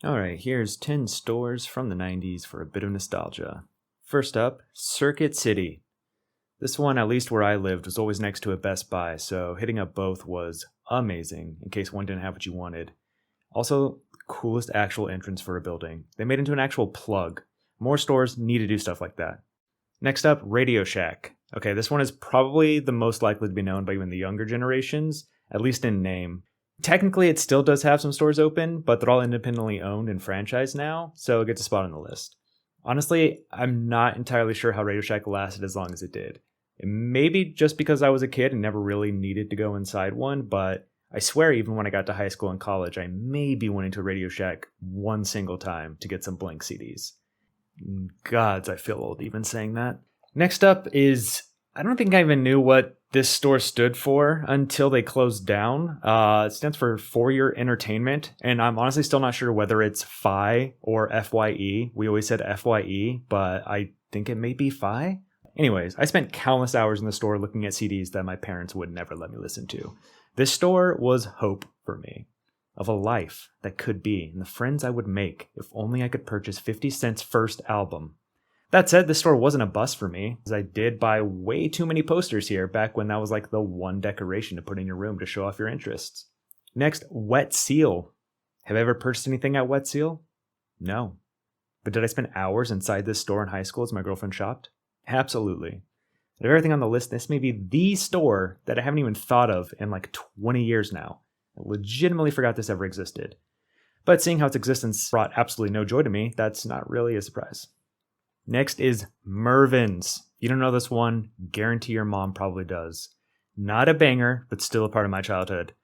Alright, here's 10 stores from the 90s for a bit of nostalgia. First up, Circuit City. This one, at least where I lived, was always next to a Best Buy, so hitting up both was amazing in case one didn't have what you wanted. Also, coolest actual entrance for a building. They made it into an actual plug. More stores need to do stuff like that. Next up, Radio Shack. Okay, this one is probably the most likely to be known by even the younger generations, at least in name. Technically, it still does have some stores open, but they're all independently owned and franchised now, so it gets a spot on the list. Honestly, I'm not entirely sure how Radio Shack lasted as long as it did. It may be just because I was a kid and never really needed to go inside one, but I swear even when I got to high school and college, I maybe went into Radio Shack one single time to get some blank CDs. Gods, I feel old even saying that. Next up is, I don't think I even knew what this store stood for until they closed down. It stands for For-Your Entertainment, and I'm honestly still not sure whether it's FI or FYE. We always said FYE, but I think it may be FI. Anyways, I spent countless hours in the store looking at CDs that my parents would never let me listen to. This store was hope for me, of a life that could be, and the friends I would make if only I could purchase 50 Cent's first album. That said, this store wasn't a bust for me, as I did buy way too many posters here back when that was like the one decoration to put in your room to show off your interests. Next, Wet Seal. Have I ever purchased anything at Wet Seal? No. But did I spend hours inside this store in high school as my girlfriend shopped? Absolutely. Out of everything on the list, this may be the store that I haven't even thought of in like 20 years now. I legitimately forgot this ever existed. But seeing how its existence brought absolutely no joy to me, that's not really a surprise. Next is Mvin's. You don't know this one, guarantee your mom probably does. Not a banger, but still a part of my childhood.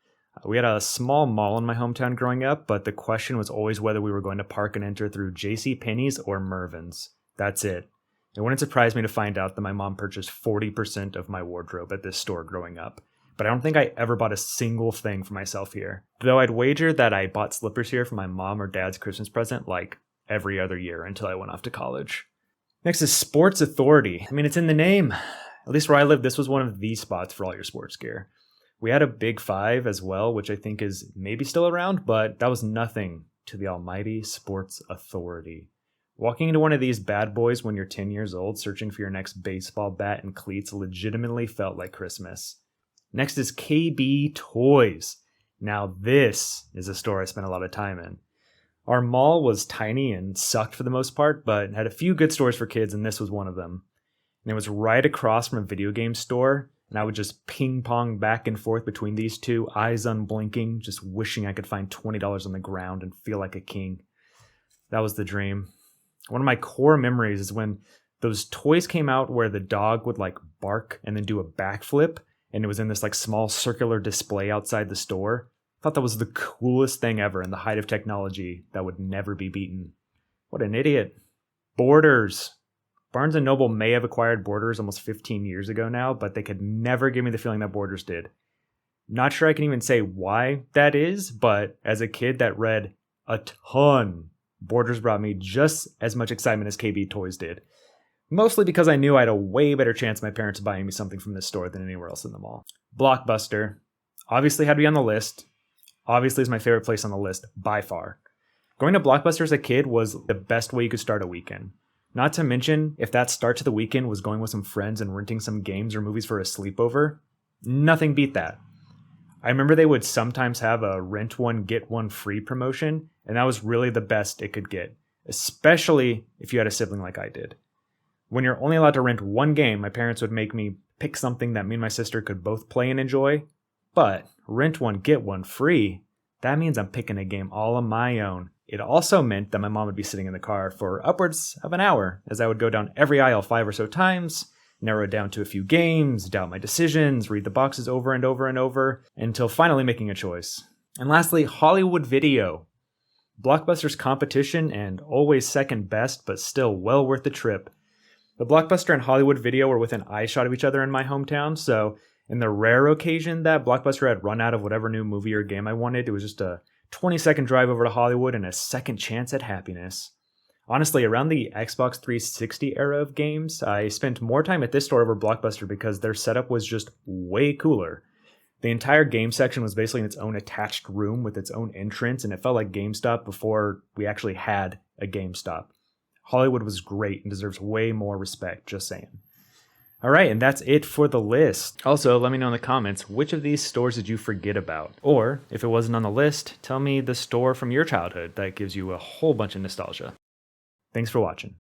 We had a small mall in my hometown growing up, but the question was always whether we were going to park and enter through JCPenney's or Mvin's. That's it. It wouldn't surprise me to find out that my mom purchased 40% of my wardrobe at this store growing up. But I don't think I ever bought a single thing for myself here. Though I'd wager that I bought slippers here for my mom or dad's Christmas present like every other year until I went off to college. Next is Sports Authority. I mean, it's in the name. At least where I live, this was one of the spots for all your sports gear. We had a Big Five as well, which I think is maybe still around, but that was nothing to the almighty Sports Authority. Walking into one of these bad boys when you're 10 years old, searching for your next baseball bat and cleats legitimately felt like Christmas. Next is KB Toys. Now this is a store I spent a lot of time in. Our mall was tiny and sucked for the most part, but had a few good stores for kids, and this was one of them. And it was right across from a video game store, and I would just ping pong back and forth between these two, eyes unblinking, just wishing I could find $20 on the ground and feel like a king. That was the dream. One of my core memories is when those toys came out where the dog would like bark and then do a backflip, and it was in this like small circular display outside the store. I thought that was the coolest thing ever in the height of technology that would never be beaten. What an idiot. Borders. Barnes & Noble may have acquired Borders almost 15 years ago now, but they could never give me the feeling that Borders did. Not sure I can even say why that is, but as a kid that read a ton, Borders brought me just as much excitement as KB Toys did. Mostly because I knew I had a way better chance of my parents buying me something from this store than anywhere else in the mall. Blockbuster. Obviously had to be on the list. Obviously is my favorite place on the list, by far. Going to Blockbuster as a kid was the best way you could start a weekend. Not to mention, if that start to the weekend was going with some friends and renting some games or movies for a sleepover, nothing beat that. I remember they would sometimes have a rent one, get one free promotion, and that was really the best it could get, especially if you had a sibling like I did. When you're only allowed to rent one game, my parents would make me pick something that me and my sister could both play and enjoy. But rent one, get one free, that means I'm picking a game all on my own. It also meant that my mom would be sitting in the car for upwards of an hour as I would go down every aisle 5 or so times, narrow it down to a few games, doubt my decisions, read the boxes over and over and over, until finally making a choice. And lastly, Hollywood Video. Blockbuster's competition and always second best, but still well worth the trip. The Blockbuster and Hollywood Video were within eyeshot of each other in my hometown, so in the rare occasion that Blockbuster had run out of whatever new movie or game I wanted, it was just a 20-second drive over to Hollywood and a second chance at happiness. Honestly, around the Xbox 360 era of games, I spent more time at this store over Blockbuster because their setup was just way cooler. The entire game section was basically in its own attached room with its own entrance, and it felt like GameStop before we actually had a GameStop. Hollywood was great and deserves way more respect, just saying. All right, and that's it for the list. Also, let me know in the comments, which of these stores did you forget about? Or, if it wasn't on the list, tell me the store from your childhood that gives you a whole bunch of nostalgia. Thanks for watching.